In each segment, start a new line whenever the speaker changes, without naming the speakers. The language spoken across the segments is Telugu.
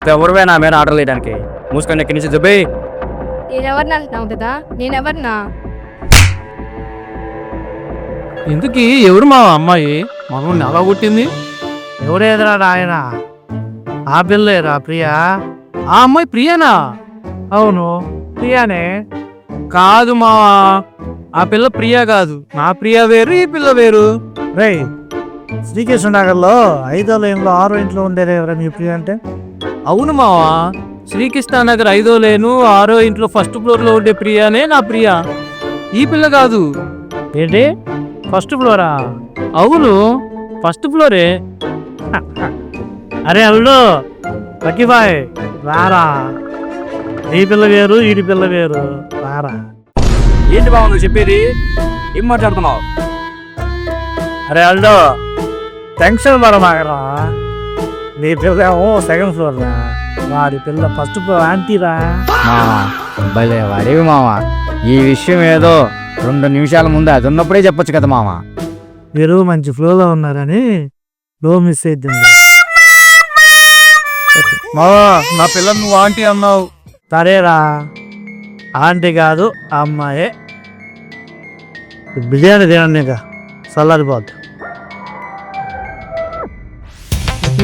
ఎవరివే నా మీద ఆర్డర్ వేయడానికి? మూసుకొని ఎక్కడి నుంచి దుబ్బే.
నేనెవరిని అంటున్నావు కదా? నేనెవరినా?
ఇందుకీ ఎవరు మా అమ్మాయి మనల్ని అలా కొట్టింది?
ఎవరేదిరా నాయన? ఆ పిల్లేరా ప్రియా?
ఆ అమ్మాయి ప్రియానా?
అవును, ప్రియానే.
కాదు మావా, ఆ పిల్ల ప్రియా కాదు. నా ప్రియా వేరు, ఈ పిల్ల వేరు.
రేయ్, శ్రీకృష్ణ నగర్లో 5వ లైన్లో 6వ ఇంట్లో ఉండేది ఎవరా మీ ప్రియ అంటే?
అవును మావా, శ్రీకృష్ణ నగర్ 5వ లేను 6వ ఇంట్లో ఫస్ట్ ఫ్లోర్ లో ఉండే ప్రియానే నా ప్రియా. ఈ పిల్ల కాదు.
ఏంటి ఫస్ట్ ఫ్లోరా?
అవును, ఫస్ట్ ఫ్లోరే.
అరే అల్లు లక్కీబాయ్, రారా. ఈ పిల్ల వేరు, ఈడి పిల్ల వేరు, రారా.
ఏంటి బావ నువ్వు చెప్పేది? ఏం మాట్లాడుతున్నావు?
అరే అల్లు, టెన్షన్ పడమాకరా. నీ పిల్ల ఏమో సెకండ్ ఫ్లోర్ రా, వాడి పిల్ల ఫస్ట్ ఫ్లోర్ ఆంటీరా.
మావా భలే వాడేవి మావా. ఈ విషయం ఏదో 2 నిమిషాల ముందు అది ఉన్నప్పుడే చెప్పొచ్చు కదా మావా.
మీరు మంచి ఫ్లోలో ఉన్నారని లో మిస్ అయిద్దండి.
మావా, నా పిల్లని నువ్వు ఆంటీ అన్నావు.
సరేరా, ఆంటీ కాదు అమ్మాయే. బిర్యానీ తినండి, ఇంకా చల్లారిపోద్దు.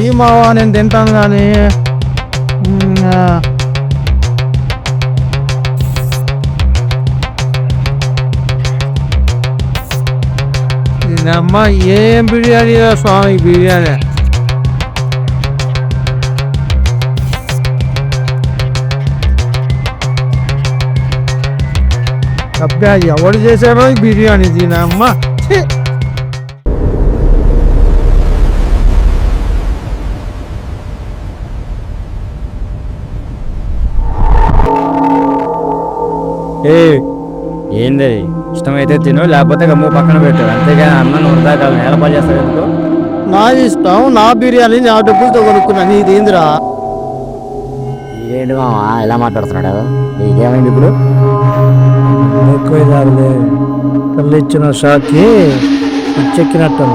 ఈ మావా నేను తింటాను కానీ అమ్మ ఏం బిర్యానీ స్వామి, బిర్యానీ. అబ్బా ఎవడు చేశాడో ఈ బిర్యానీ తినమ్మ.
ఏంది ఇష్టమైతే తిను, లేకపోతే గమ్ము పక్కన పెట్టు. అంతేగాని అన్నం వృధా కాదు, నేల పాలు చేస్తావు ఎందుకు?
నా ఇష్టం, నా బిర్యానీ నా డబ్బులతో కొనుక్కున్నా, నీది ఏందిరా?
ఏంటి మావా ఎలా మాట్లాడుతున్నాడు? నీకేమైంది ఇప్పుడు?
ఎక్కువ కాదులే, పిల్ల ఇచ్చిన షాక్కి చెక్కినట్టు.